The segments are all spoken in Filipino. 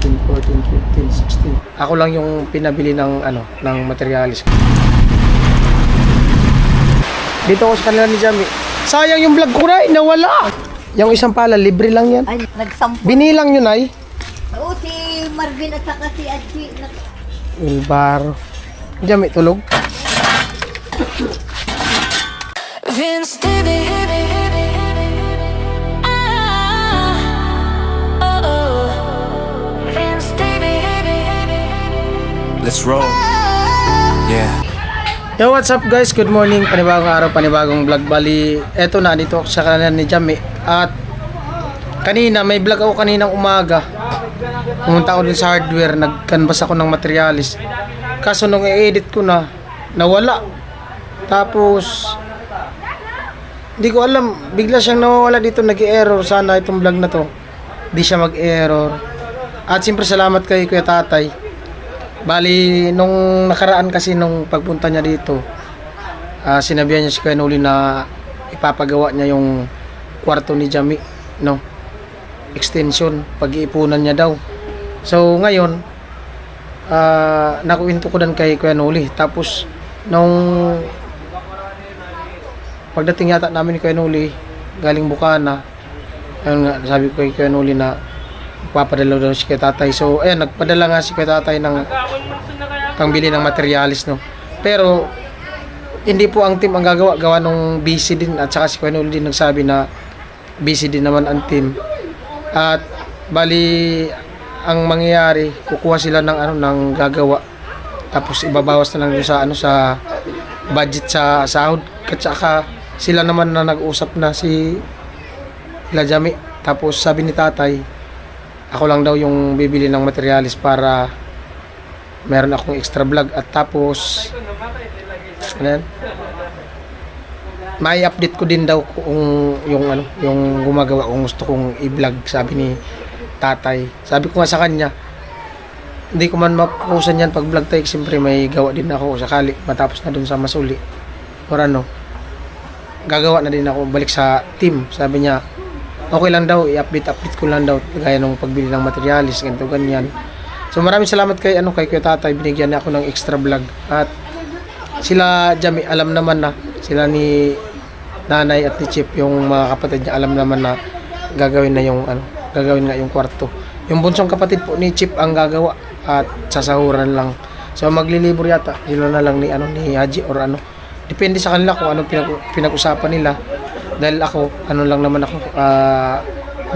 13, 14, 15, 16. Ako lang yung pinabili ng ng materialis. Dito ako sa kanila ni Jamie. Sayang yung vlog ko na, nawala. Yung isang pala, libre lang yan. Ay, nagsampo. Binilang yun ay. Oo, si Marvin at saka si Adji. Wilbaro. Jamie, tulog. Vince Stevie. Let's roll. Yeah. Yo, what's up guys? Good morning. Panibagong araw, panibagong vlog. Bali, eto na, dito ako sa kanila ni Jamie. At kanina, may vlog ako kaninang umaga. Pumunta ako dun sa hardware, nag-canvas ako ng materialis. Kaso nung i-edit ko na, nawala. Tapos, hindi ko alam, bigla siyang nawawala dito, nag-error. Sana itong vlog na to, di siya mag-error. At siyempre salamat kay Kuya Tatay. Bali, nung nakaraan kasi nung pagpunta niya dito, sinabihan niya si Kuya Noli na ipapagawa niya yung kwarto ni Jamie, no? Extension, pag-iipunan niya daw. So, ngayon, nakuwento ko dan kay Kuya Noli. Tapos, nung pagdating yata namin ni Kuya Noli, galing Bukana, ayun nga, sabi ko kay Kuya Noli na papadala daw si Kuya Tatay. So, ayan, nagpadala nga si Kuya Tatay ng pangbili ng materialis, no? Pero, hindi po ang team ang gawa nung busy din. At saka si Kuya Noli din nagsabi na busy din naman ang team. At, bali, ang mangyayari, kukuha sila ng ng gagawa. Tapos, ibabawas na lang doon sa, sa budget sa sahod. At saka, sila naman na nag-usap na si Jamie. Tapos, sabi ni Tatay, ako lang daw yung bibili ng materialis para meron akong extra vlog. At tapos may update ko din daw kung yung gumagawa kung gusto kong i-vlog, sabi ni Tatay. Sabi ko nga sa kanya, hindi ko man mapupusan yan pag vlog tayo, siyempre may gawa din ako sakali matapos na dun sa Masuli or gagawa na din ako balik sa team. Sabi niya okay lang daw, i-update ko lang daw gaya nung pagbili ng materialis, ganito ganyan. So maraming salamat kay Kuya Tatay, binigyan niya ako ng extra vlog. At sila Jamie alam naman na, sila ni Nanay at ni Chip, yung mga kapatid niya alam naman na gagawin na yung gagawin nga yung kwarto. Yung bunsong kapatid po ni Chip ang gagawa at sasahuran lang. So maglilibor yata sila na lang ni ni Haji or depende sa kanila kung pinag-usapan nila. Dahil ako, lang naman ako,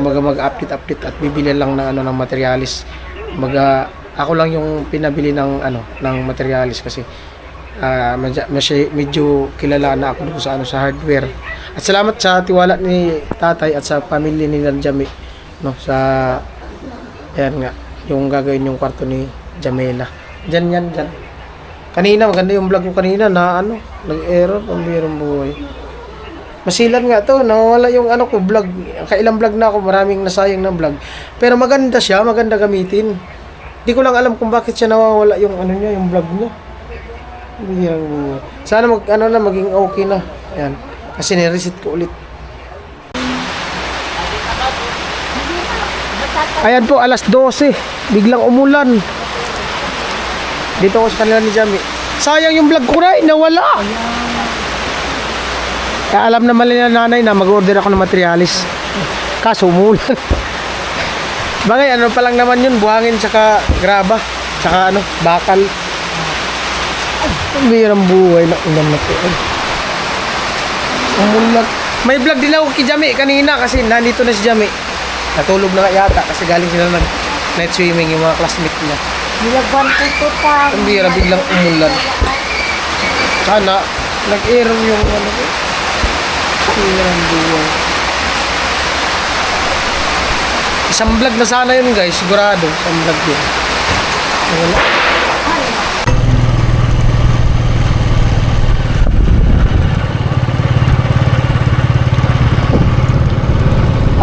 mag-update at bibili lang ng ng materialis. Ako lang yung pinabili ng ng materialis kasi medyo kilala na ako dun sa sa hardware. At salamat sa tiwala ni Tatay at sa pamilya ni Jamie, no, sa ayan nga, yung gagawin yung kwarto ni Jamela. Diyan. Kanina, maganda yung vlog ko kanina na nag-error, pambirang buhay. Masilan nga to, nawala yung ko vlog. Kailang vlog na ako, maraming nasayang na vlog. Pero maganda siya, maganda gamitin. Hindi ko lang alam kung bakit siya nawawala yung niya, yung vlog niya. Sana maging okay na. Ayan. Kasi ni-reset ko ulit. Ayan po, alas 12. Biglang umulan. Dito ako sa kanila ni Jamie. Sayang yung vlog ko na, nawala. Kaya alam naman nila Nanay na mag-order ako ng materialis. Kaso umulan. Bagay, pa lang naman yun, buhangin tsaka graba, tsaka bakal. Ang birang buhay na ulan na to. Umulan. May vlog din ako kay Jamie kanina kasi nandito na si Jamie. Natulog na yata kasi galing sila night swimming yung mga classmate niya. Nilagwan ko ito pa. Ang bira, biglang umulan. Sana, nag-error yung Ang buhay. Isang vlog na sana yun guys, sigurado. Isang vlog yun. Wala.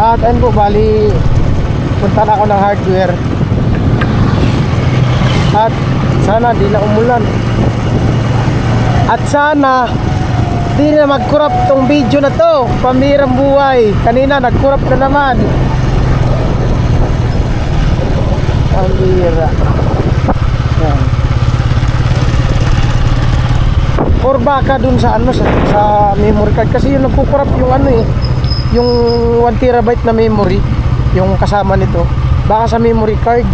At ayun po, bali punta na ako ng hardware. At sana di na umulan. At sana di na mag-crop tong video na to. Pamirang buhay. Kanina nag-crop na naman. Ang bira. Yan. Or baka dun sa ano sa memory card kasi yung nagkukurap yung ano eh, yung 1 terabyte na memory yung kasama nito. Baka sa memory card.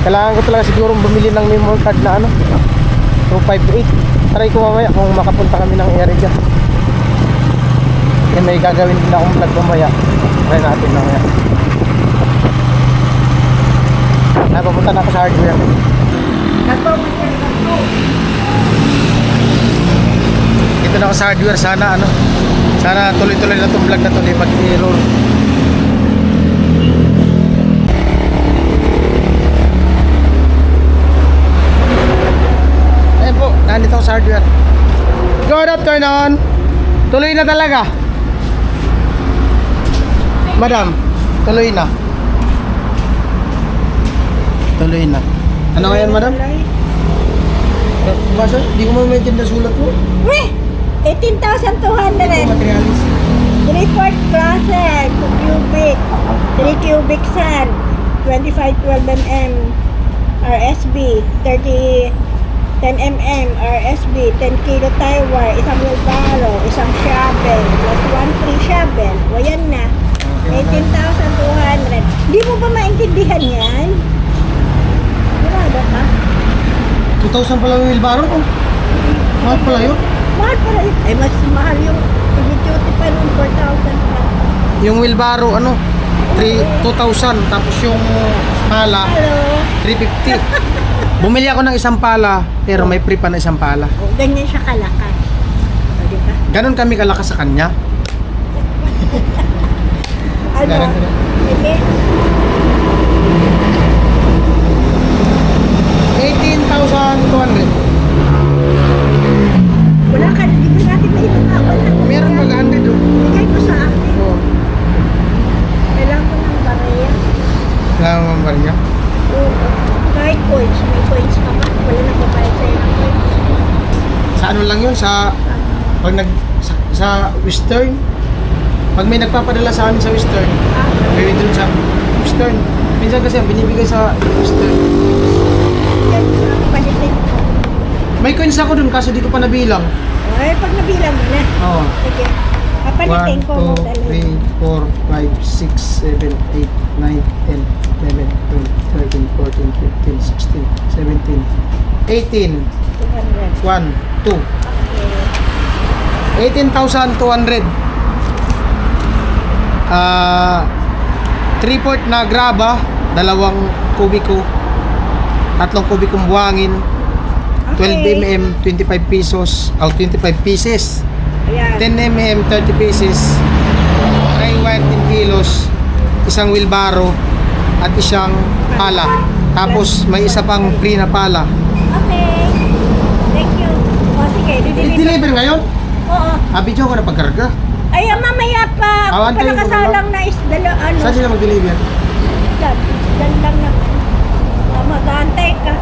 Kailangan ko talaga siguro bumili ng memory card na ano 258. Try ko mamaya kung makapunta kami ng area. May gagawin din akong vlog mamaya. Try natin mamaya. Napapunta na ako sa hardware. Dito na ako sa hardware. Sana tuloy-tuloy na itong vlog na ito. Hindi mag-error. Ayan po, nandito ako sa hardware. Good afternoon. Tuloy na talaga. Madam, tuloy na. Tuloy na. Ano ngayon, madam? Basta, di ko ma-mention na sulat mo. Weh! 18,200. Materialis. 3/4 closet, 2 cubic, 3 cubic sand, 25/12 mm RSB, 10 mm RSB, 10 kilo tie wire, isang wheelbarrow, isang shovel, plus 1 free shovel. O yan na. 18,200. Di mo ba maintindihan yan? Wala ka? 2,000 pala yung wheelbarrow ko. Mahal pala yun. Mahal pala yun. Ay, mas mahal yung duty pa yung 4,000 pa. Yung wheelbarrow, 2,000. Tapos yung pala, Hello? 350. Bumili ako ng isang pala, pero may free pa na isang pala. O, ganyan siya kalakas. O, di ba? Ganon kami kalakas sa kanya. Ano? Ganun. Sige. 18,200. Wala ka, di ba natin maibaba? Wala. Meron mag 100 doon. Bigay mo sa akin. Oo. Kailangan ko ng barya. Kailangan mo ba niya? Oo. Kahit coins. May coins ka ba? Wala na babayad sa'yo ng coins. Sa ano lang yun? Pag sa Western. Pag may nagpapadala sa amin sa Western, may doon sa Western. Minsan kasi ang binibigay sa Western. Yan, sa palitin. May coins ako doon kaso di ko pa nabilang. Ay, pag nabilang mo na. Oo. Sige. Papalitin 1, ko. 2, 3, 4, 5, 6, 7, 8, 9, 10, 11, 12, 13, 14, 15, 16, 17, 18, 200. 1, 2. Okay. 18,200. 3/4 na graba, 2 kubiko, 3 kubikong buhangin, 12 mm, 25 pesos, 25 pieces, Ayan. 10 mm, 30 pieces, dry wire 10 kilos, isang wheelbarrow, at isang pala. Tapos may isa pang free na pala. Okay. Thank you. O, sige. I-deliver ngayon? Oo. Video ko na pagkarga. Ay, mamaya pa. Ah, Kung antayin ko na nakasalang na is ano. Saan sila mag-deliver? Dan lang na. Mag-aantay ka.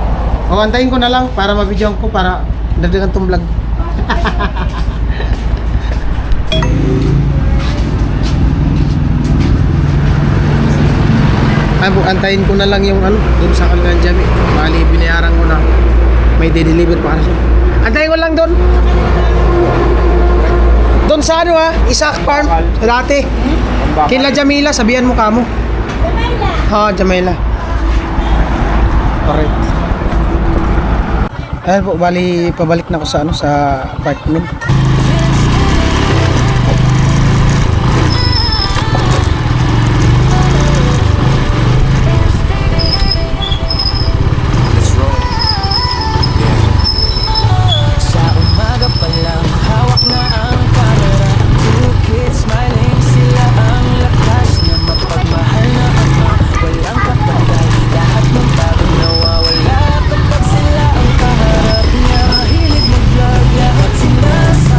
O, antayin ko na lang para mabidyoan ko para dagdagan tong vlog. Antayin ko na lang yung doon sa kanilang Jami. Bali, binayaran ko na. May de-deliver pa kasi. Antayin ko lang doon. Doon sa Isaac Farm. Dati. Kila Jamila, sabihan mo kamo. Jamila. Jamila. Correct. Ayan po, bali pabalik na ako sa apartment. Let's roll. Yeah. Sa umaga pa lang, hawak na ang camera. Two kids smiling, sila ang lakas na mapagmahal na ama. Walang kapatay, lahat ng bagong nawawala kapag sila ang kaharap niya. Mahilig mag-vlog, lahat sinasama.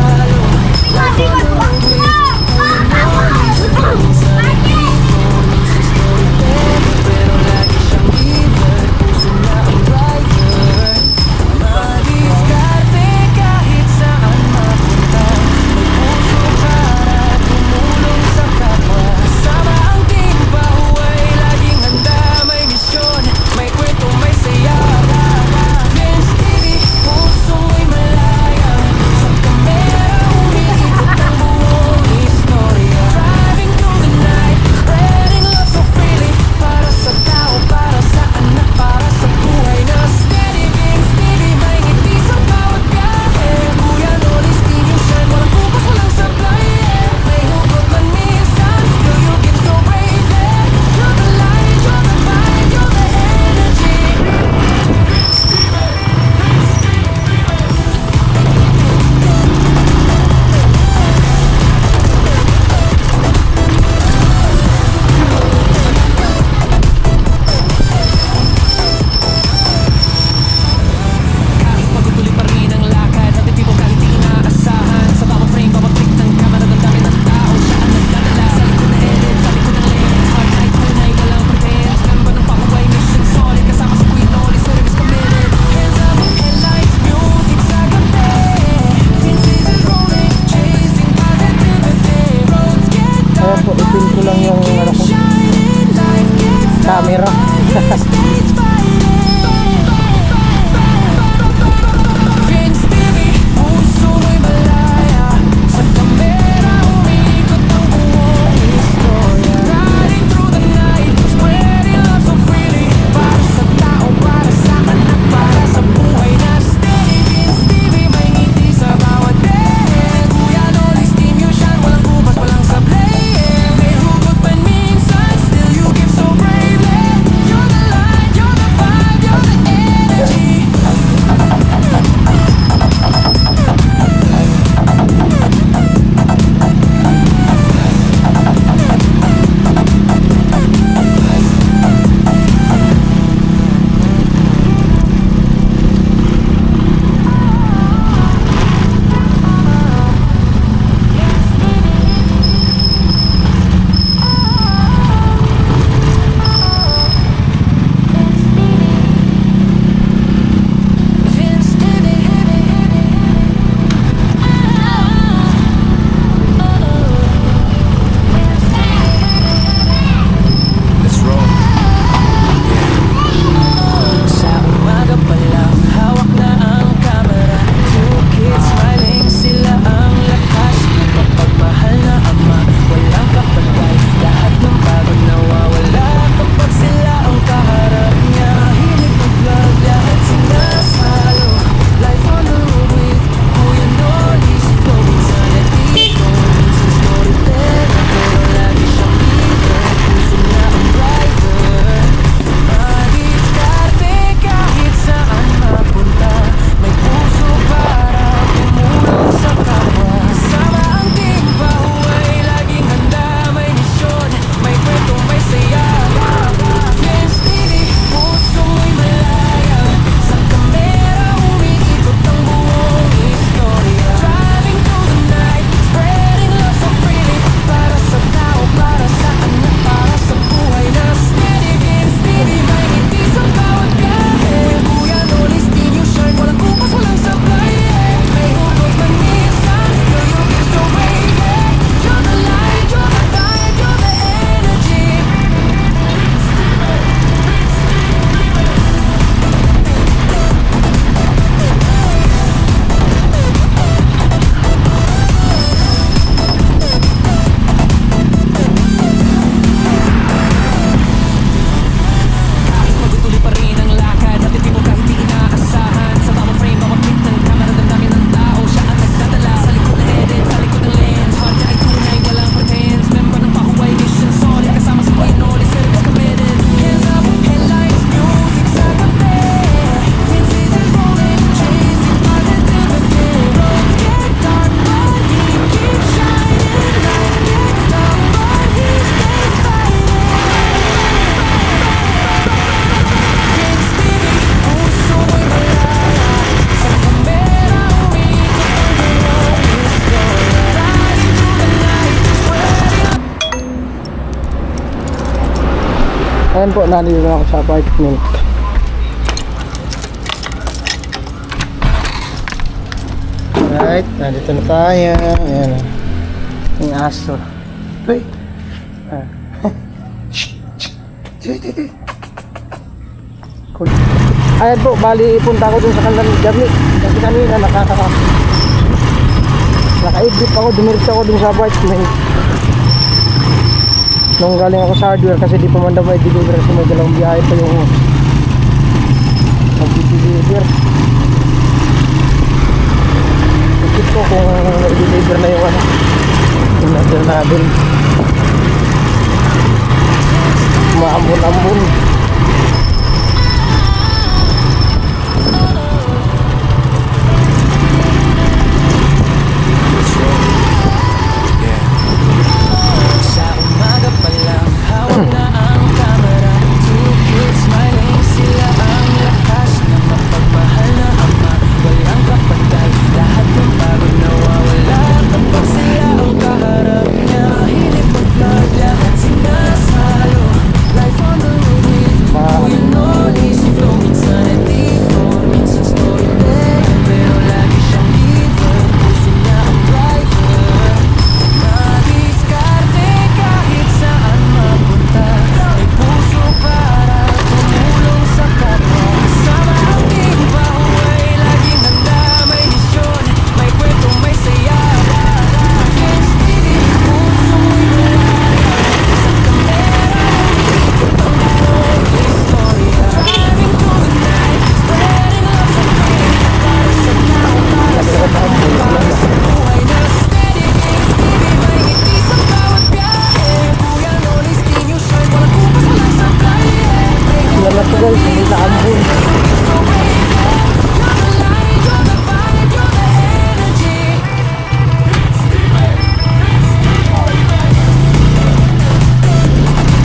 stays fighting. Vince TV, puso mo'y malaya. Sa kamera umiikot ang buong istorya. Riding through the night, spreading love so freely. Para sa tao, para sa anak, para sa buhay na steady. Vince TV, may ngiti sa bawat dehe. Kuya Noli's team, you shine, walang kupas, walang sablay. May hugot man minsan, still you give so bravely. You're the light, you're the vibe, you're the energy. Vince Let's roll. Sa umaga pa lang, hawak na ang kamera. Two kids smiling, sila ang lakas ng mapagmahal na ama. Walang kapantay, lahat ng pagod nawawala kapag sila ang kaharap niya. Hilig mag-vlog, lahat sinasalo. Life on the road with Kuya Noli's flow. Minsan nandito, minsan storyteller, pero lagi siyang leader. Puso niya ang driver. Madiskarte kahit saan mapunta. May puso para tumulong sa kapwa. Kasama ang team, pahuway laging handa. May misyon, may kwento, may saya. Vince TV, puso mo'y malaya. Sa kamera umiikot ang buong istorya. Driving through the night, spreading love so freely. Para sa tao, para sa anak, para sa buhay na steady. Vince TV, may ngiti sa bawat gahe. Kuya Noli's team, you shine, walang kupas, walang sablay. May hugot man minsan, still you give so brave. You're the light, you're the vibe, you're the energy. Kahit magutuloy pa rin ang lakad, natitibo kahit di inaasahan. Sa bawat frame, bawat click ng camera, damdamin ng tao. Siya ang nagdadala sa likod ng edit, sa likod ng lens. Heart niya ay tunay, walang pretense. Member ng pahuway, mission solid. Kasama sa Kuya Noli, service committed. Hands up, headlights, music sa gabi. Vince is rolling, chasing positivity. Roads get dark, but he keeps shining. Life gets tough, but he stays fighting. Vince TV, puso mo'y malaya. Sa kamera umiikot ang buong istorya. Riding through the night, spreading. Ayan po, nandito na ako sa apartment. Alright, nandito na tayo. Ayan o. Yung aso. Uy! Ah. Cool. Ayan po, bali punta ako dun sa kanilang gabi. Kasi kanina naka-exit ako, dumiretso ako dun sa apartment. Nung galing ako sa hardware kasi di pa man daw may deliver kasi may dalawang biyahe pa yung mag-deliver. Nakit ko kung nag-deliver na yung yung natin natin. Maambun-ambun. Let's roll. Yeah. Sa umaga pa lang, hawak na ang kamera. Two kids smiling, sila ang lakas na mapagmahal na ama. Walang kapantay, lahat ng pagod nawawala kapag sila ang kaharap niya. Hilig mag-vlog, lahat sinasalo. Life on the road with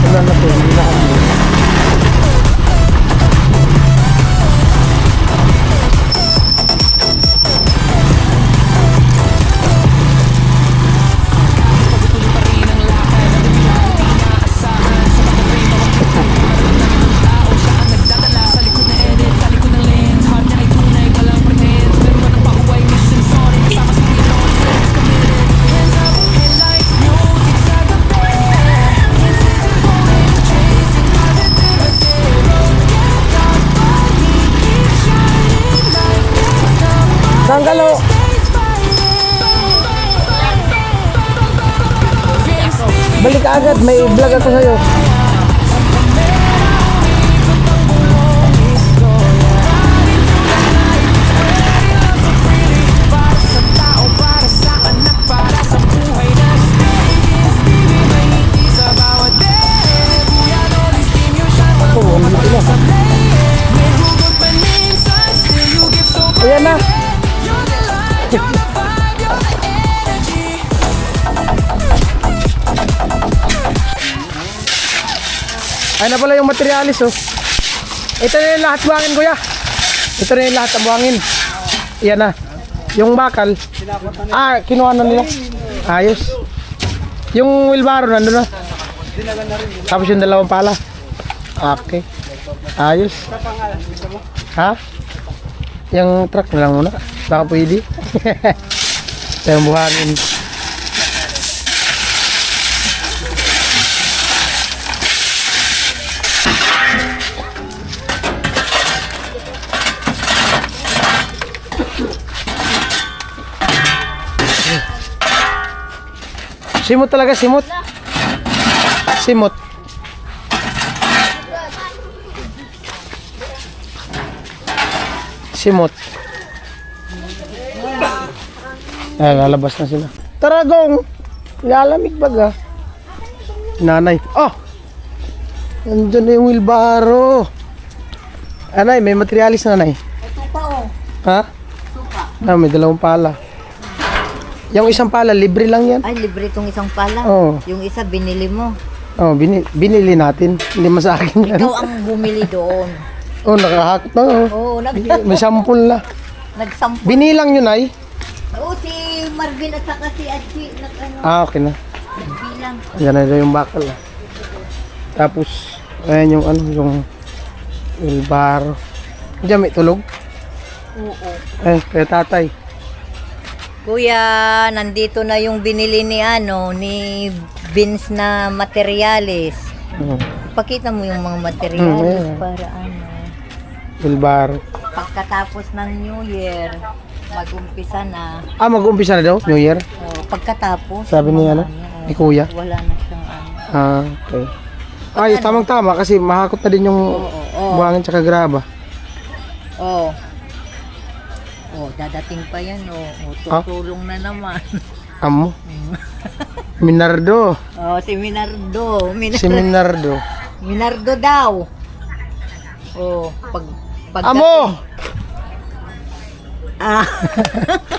Wala na po, hindi na kami. Tanggalo! Balik ka agad, may vlog ako sa'yo. Ayan na. Ay na pala yung materialis oh. Ito na yung lahat buhangin kuya. Ito na yung lahat ang buhangin. Yan na. Yung bakal. Kinuha na nila. Ayos. Yung wheelbarrow nandun na. Tapos yung dalawang pala. Okay. Ayos. Ha? Yung truck na lang muna. Baka pwede. Ito yung buhangin. Simot talaga, simot. Simot. Simot. Lalabas na sila. Taragong! Lalamig baga. Nanay. Oh! Nandun na yung wheelbarrow. Anay, may materialis na nanay. Supa oh. Ha? Supa. May dalawang pala. Yung isang pala, libre lang yan. Ay, libre itong isang pala. Oo. Yung isa, binili mo. Oh, binili natin. Hindi man sa akin yan. Ikaw ang bumili doon. Oh, nakahakot na oh. Oo, May sampul na. nagsampu. Binilang yun ay. Oo, si Marvin at saka si Adji, Okay na. nagbilang. Yan na yung bakal. Tapos, ayan yung yung wheelbarrow. Diyan may tulog. Oo. Kaya tatay. Kuya, nandito na yung binili ni Vince na materialis. Pakita mo yung mga materialis ayan. para Wheelbarrow. pagkatapos ng New Year, mag-umpisa na. Mag-umpisa na daw, New Year. Pagkatapos. Sabi ni ni kuya. Wala na siyang Okay. Ay, tamang-tama kasi mahakot na din yung buhangin tsaka graba. Oh. Oh, dadating pa yan, tutulong na naman. Amo. Minardo. Oh, si Minardo. Si Minardo. Minardo daw. Oh, pag Amo!